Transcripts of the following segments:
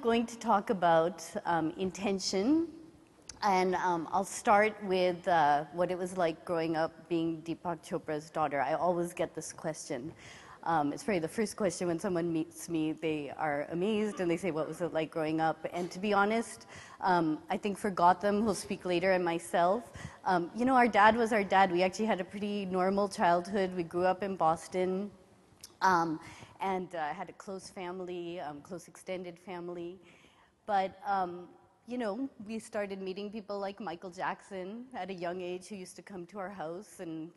going to talk about intention, and I'll start with what it was like growing up being Deepak Chopra's daughter. I always get this question. It's probably the first question when someone meets me. They are amazed and they say, what was it like growing up? And to be honest, I think for Gautam, who'll speak later, and myself, you know, our dad was our dad. We actually had a pretty normal childhood. We grew up in Boston. And had a close family, close extended family. But, you know, we started meeting people like Michael Jackson at a young age who used to come to our house and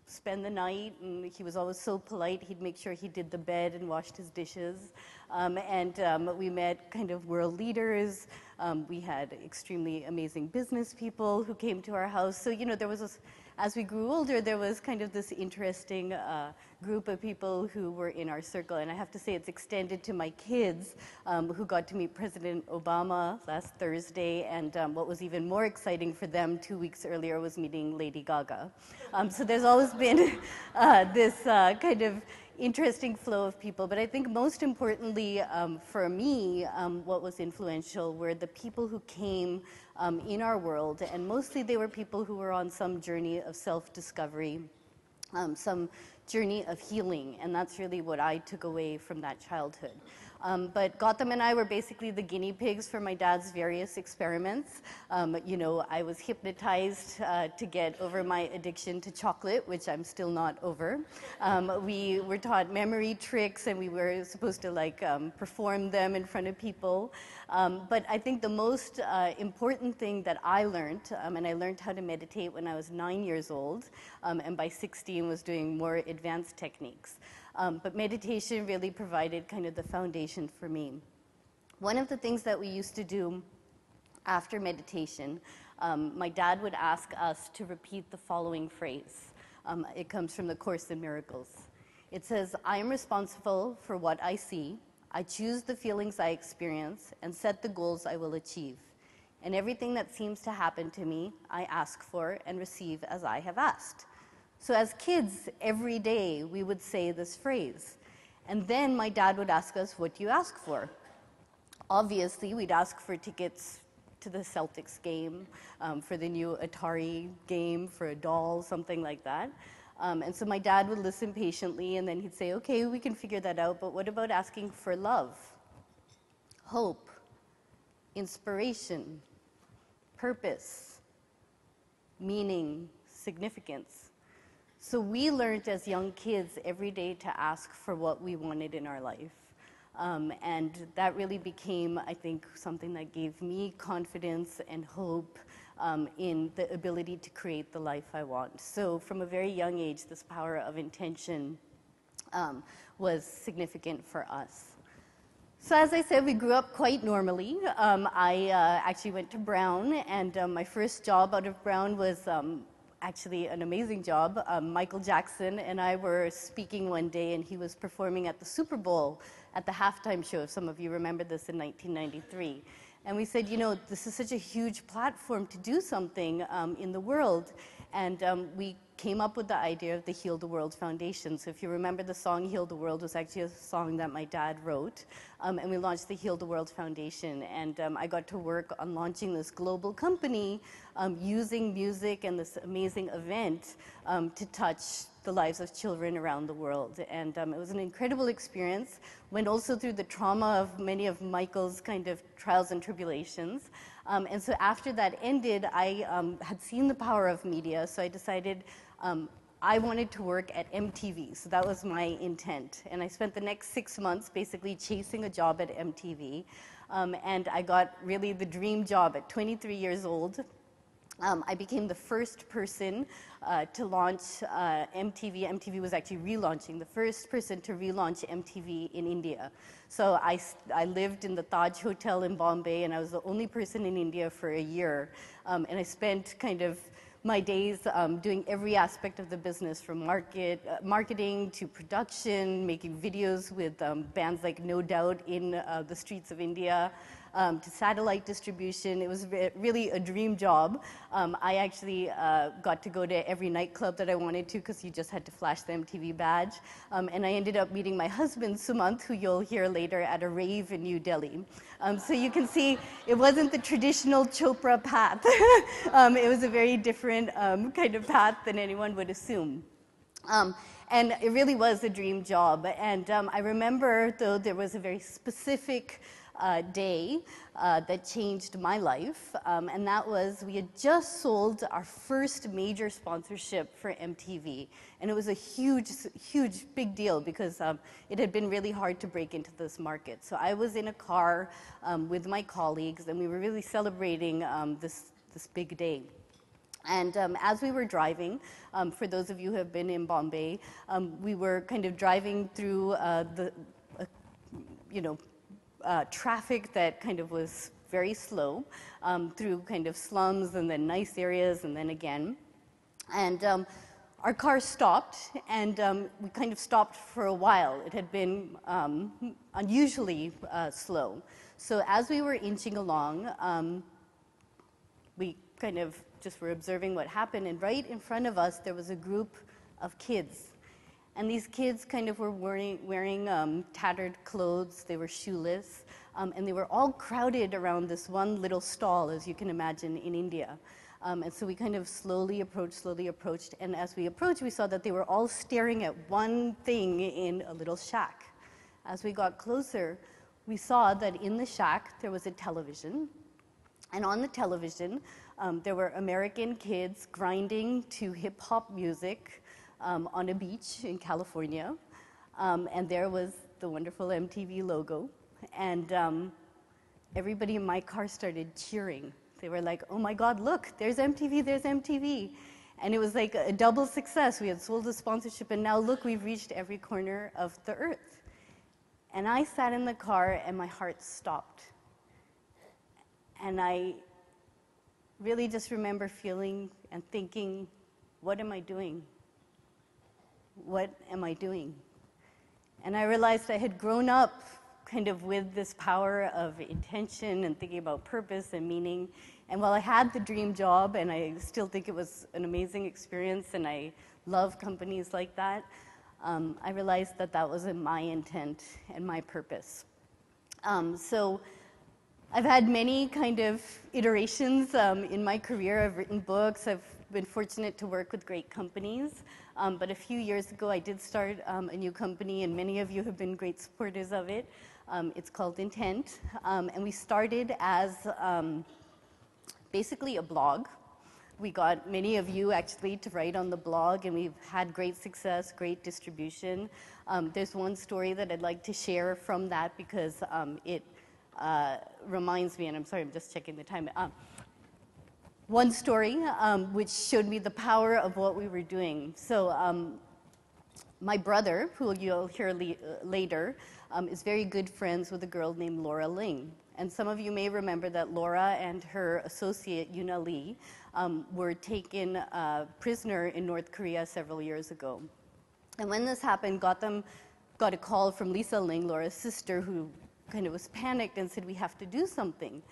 spend the night, and he was always so polite. He'd make sure he did the bed and washed his dishes. We met kind of world leaders. We had extremely amazing business people who came to our house. So, you know, there was as we grew older, there was kind of this interesting group of people who were in our circle. And I have to say it's extended to my kids who got to meet President Obama last Thursday. And what was even more exciting for them 2 weeks earlier was meeting Lady Gaga. So there's always been this kind of interesting flow of people. But I think most importantly for me, what was influential were the people who came in our world. And mostly they were people who were on some journey of self-discovery, some journey of healing. And that's really what I took away from that childhood. But Gautam and I were basically the guinea pigs for my dad's various experiments. You know, I was hypnotized to get over my addiction to chocolate, which I'm still not over. We were taught memory tricks, and we were supposed to like perform them in front of people. But I think the most important thing that I learned, and I learned how to meditate when I was 9 years old, and by 16 was doing more advanced techniques. But meditation really provided kind of the foundation for me. One of the things that we used to do after meditation, my dad would ask us to repeat the following phrase. It comes from the Course in Miracles. It says, I am responsible for what I see. I choose the feelings I experience and set the goals I will achieve. And everything that seems to happen to me, I ask for and receive as I have asked. So as kids, every day we would say this phrase. And then my dad would ask us, what do you ask for? Obviously, we'd ask for tickets to the Celtics game, for the new Atari game, for a doll, something like that. And so my dad would listen patiently, and then he'd say, okay, we can figure that out, but what about asking for love, hope, inspiration, purpose, meaning, significance? So we learned as young kids every day to ask for what we wanted in our life. And that really became, I think, something that gave me confidence and hope in the ability to create the life I want. So from a very young age, this power of intention was significant for us. So as I said, we grew up quite normally. I actually went to Brown, and my first job out of Brown was actually an amazing job. Michael Jackson and I were speaking one day, and he was performing at the Super Bowl at the halftime show, if some of you remember this, in 1993. And we said, you know, this is such a huge platform to do something in the world. And we came up with the idea of the Heal the World Foundation. So if you remember, the song Heal the World was actually a song that my dad wrote. And we launched the Heal the World Foundation. And I got to work on launching this global company using music and this amazing event to touch the lives of children around the world. And it was an incredible experience. Went also through the trauma of many of Michael's kind of trials and tribulations. And so after that ended, I had seen the power of media, so I decided I wanted to work at MTV. So that was my intent. And I spent the next 6 months basically chasing a job at MTV. And I got really the dream job at 23 years old. I became the first person to launch MTV. MTV was actually relaunching, the first person to relaunch MTV in India. So I lived in the Taj Hotel in Bombay, and I was the only person in India for a year. And I spent kind of my days doing every aspect of the business, from marketing to production, making videos with bands like No Doubt in the streets of India. to satellite distribution. It was really a dream job. I actually got to go to every nightclub that I wanted to because you just had to flash the MTV badge. And I ended up meeting my husband, Sumant, who you'll hear later, at a rave in New Delhi. So you can see it wasn't the traditional Chopra path. It was a very different kind of path than anyone would assume. And it really was a dream job. And I remember, though, there was a very specific day that changed my life. And that was, we had just sold our first major sponsorship for MTV. And it was a huge, huge, big deal because it had been really hard to break into this market. So I was in a car with my colleagues, and we were really celebrating this big day. And as we were driving, for those of you who have been in Bombay, we were kind of driving through traffic that kind of was very slow, through kind of slums and then nice areas and then again. And our car stopped, and we kind of stopped for a while. It had been unusually slow. So as we were inching along, we kind of just were observing what happened, and right in front of us there was a group of kids. And these kids kind of were wearing tattered clothes, they were shoeless, and they were all crowded around this one little stall, as you can imagine, in India. And so we kind of slowly approached, and as we approached we saw that they were all staring at one thing in a little shack. As we got closer, we saw that in the shack there was a television, and on the television there were American kids grinding to hip-hop music on a beach in California. And there was the wonderful MTV logo. And everybody in my car started cheering. They were like, oh my God, look, there's MTV, there's MTV. And it was like a double success. We had sold the sponsorship, and now look, we've reached every corner of the earth. And I sat in the car, and my heart stopped. And I really just remember feeling and thinking, what am I doing? What am I doing? And I realized I had grown up kind of with this power of intention and thinking about purpose and meaning. And while I had the dream job, and I still think it was an amazing experience, and I love companies like that, I realized that that wasn't my intent and my purpose. So I've had many kind of iterations in my career. I've written books. I've been fortunate to work with great companies. But a few years ago, I did start a new company, and many of you have been great supporters of it. It's called Intent. And we started as basically a blog. We got many of you actually to write on the blog, and we've had great success, great distribution. There's one story that I'd like to share from that because it reminds me, and I'm sorry, I'm just checking the time. One story which showed me the power of what we were doing. So my brother, who you'll hear later, is very good friends with a girl named Laura Ling. And some of you may remember that Laura and her associate, Yuna Lee, were taken prisoner in North Korea several years ago. And when this happened, Gautam got a call from Lisa Ling, Laura's sister, who kind of was panicked and said, we have to do something.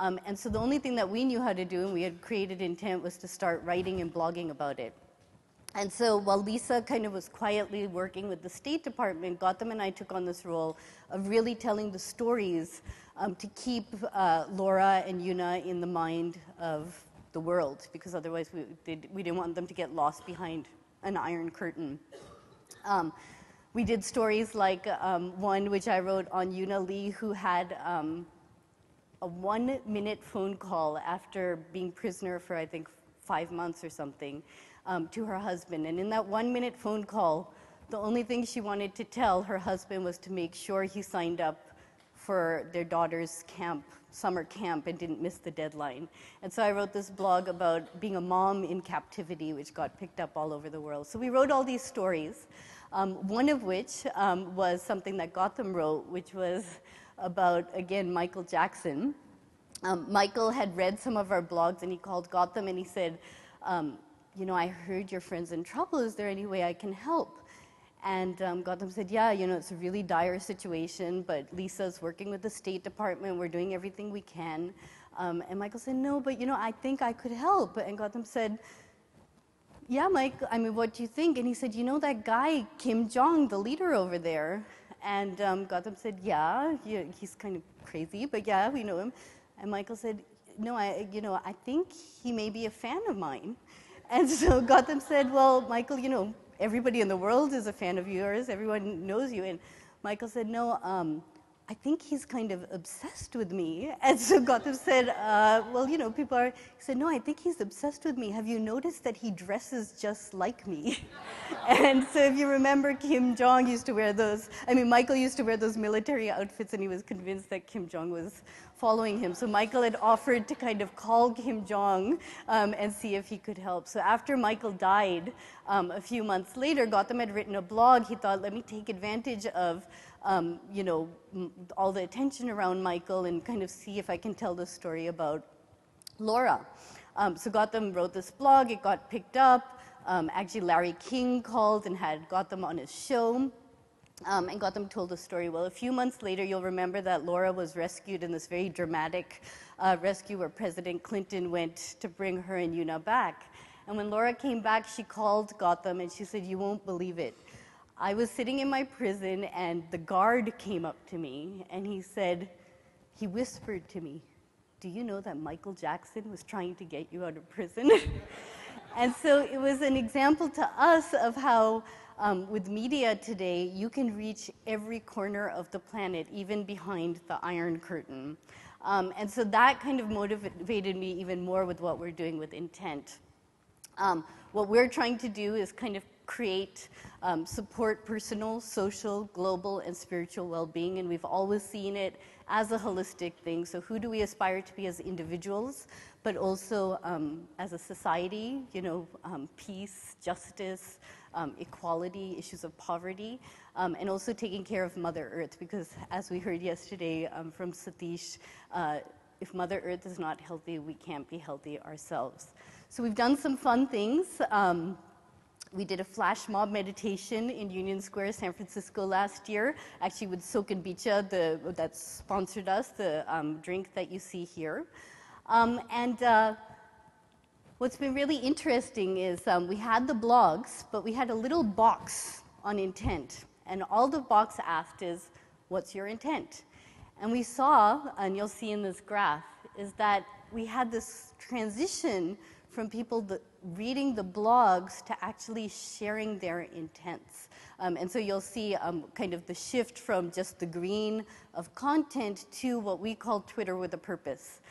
And so the only thing that we knew how to do, and we had created Intent, was to start writing and blogging about it. And so while Lisa kind of was quietly working with the State Department, Gautam and I took on this role of really telling the stories to keep Laura and Yuna in the mind of the world, because otherwise we didn't want them to get lost behind an iron curtain. We did stories like one which I wrote on Yuna Lee, who had a 1-minute phone call after being prisoner for, I think, 5 months or something, to her husband. And in that 1-minute phone call, the only thing she wanted to tell her husband was to make sure he signed up for their daughter's summer camp, and didn't miss the deadline. And so I wrote this blog about being a mom in captivity, which got picked up all over the world. So we wrote all these stories, one of which was something that Gautam wrote, which was about, again, Michael Jackson. Michael had read some of our blogs, and he called Gautam and he said, you know, I heard your friend's in trouble. Is there any way I can help? And Gautam said, yeah, you know, it's a really dire situation, but Lisa's working with the State Department. We're doing everything we can. And Michael said, no, but, you know, I think I could help. And Gautam said, yeah, Mike, I mean, what do you think? And he said, you know that guy, Kim Jong, the leader over there? And Gautam said, yeah, he's kind of crazy, but yeah, we know him. And Michael said, no, I think he may be a fan of mine. And so Gautam said, well, Michael, you know, everybody in the world is a fan of yours. Everyone knows you. And Michael said, no, I think he's kind of obsessed with me. And so Gautam said, well, you know, he said, no, I think he's obsessed with me. Have you noticed that he dresses just like me? And so if you remember, Kim Jong used to wear those, Michael used to wear those military outfits, and he was convinced that Kim Jong was following him. So Michael had offered to kind of call Kim Jong and see if he could help. So after Michael died, a few months later, Gautam had written a blog. He thought, let me take advantage of you know, all the attention around Michael and kind of see if I can tell the story about Laura. So Gautam wrote this blog. It got picked up. Actually, Larry King called and had Gautam on his show. And Gautam told the story. Well, a few months later, you'll remember that Laura was rescued in this very dramatic rescue where President Clinton went to bring her and Yuna back. And when Laura came back, she called Gautam and she said, you won't believe it. I was sitting in my prison and the guard came up to me and he said, he whispered to me, do you know that Michael Jackson was trying to get you out of prison? And so it was an example to us of how with media today, you can reach every corner of the planet, even behind the Iron Curtain. And so that kind of motivated me even more with what we're doing with intent. What we're trying to do is kind of create, support personal, social, global, and spiritual well-being, and we've always seen it as a holistic thing. So who do we aspire to be as individuals, but also as a society, you know, peace, justice, equality, issues of poverty, and also taking care of Mother Earth, because as we heard yesterday from Satish, if Mother Earth is not healthy, we can't be healthy ourselves. So we've done some fun things. We did a flash mob meditation in Union Square, San Francisco last year, actually with Sok and Bicha, that sponsored us, the drink that you see here. What's been really interesting is we had the blogs, but we had a little box on intent. And all the box asked is, what's your intent? And we saw, and you'll see in this graph, is that we had this transition from people reading the blogs to actually sharing their intents. And so you'll see kind of the shift from just the green of content to what we call Twitter with a purpose.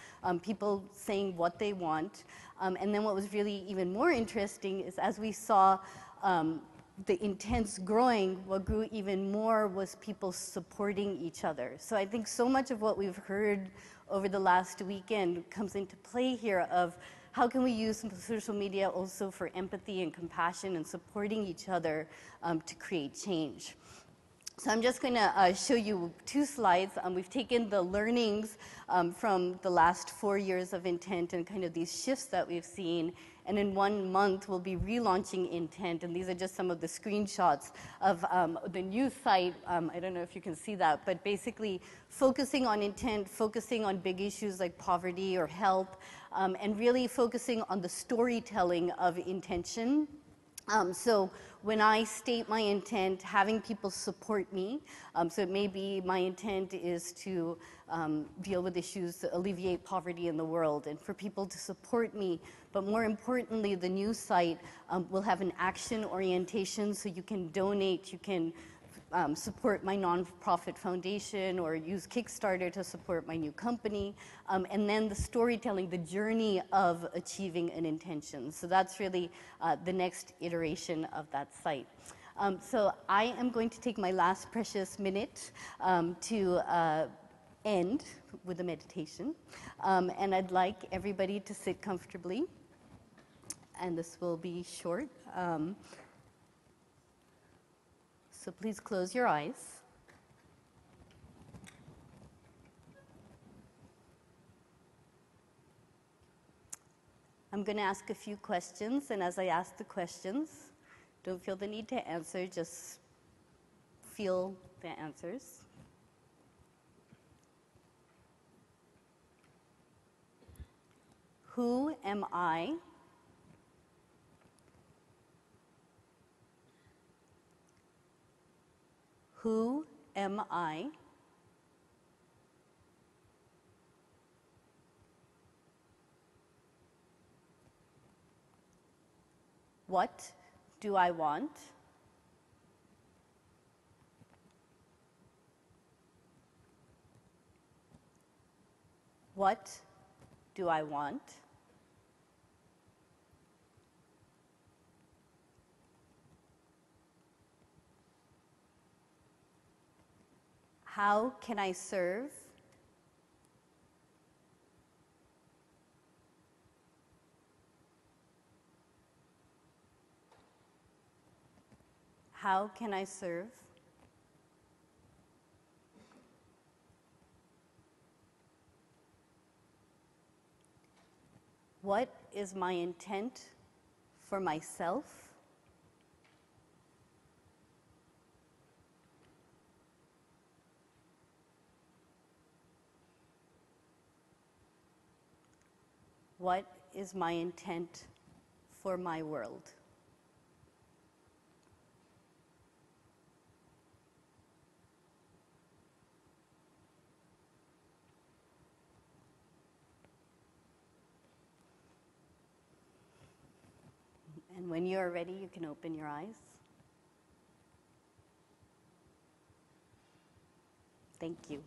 People saying what they want. And then what was really even more interesting is as we saw the intents growing, what grew even more was people supporting each other. So I think so much of what we've heard over the last weekend comes into play here of how can we use social media also for empathy and compassion and supporting each other to create change. So I'm just going to show you two slides. We've taken the learnings from the last 4 years of intent and kind of these shifts that we've seen. And in 1 month, we'll be relaunching intent. And these are just some of the screenshots of the new site. I don't know if you can see that, but basically focusing on intent, focusing on big issues like poverty or health, and really focusing on the storytelling of intention. So when I state my intent, having people support me, so it may be my intent is to deal with issues to alleviate poverty in the world and for people to support me. But more importantly, the new site will have an action orientation so you can donate, you can support my nonprofit foundation or use Kickstarter to support my new company. And then the storytelling, the journey of achieving an intention. So that's really the next iteration of that site. So I am going to take my last precious minute to end with a meditation. And I'd like everybody to sit comfortably. And this will be short. So please close your eyes. I'm going to ask a few questions, and as I ask the questions, don't feel the need to answer, just feel the answers. Who am I? Who am I? What do I want? What do I want? How can I serve? How can I serve? What is my intent for myself? What is my intent for my world? And when you are ready, you can open your eyes. Thank you.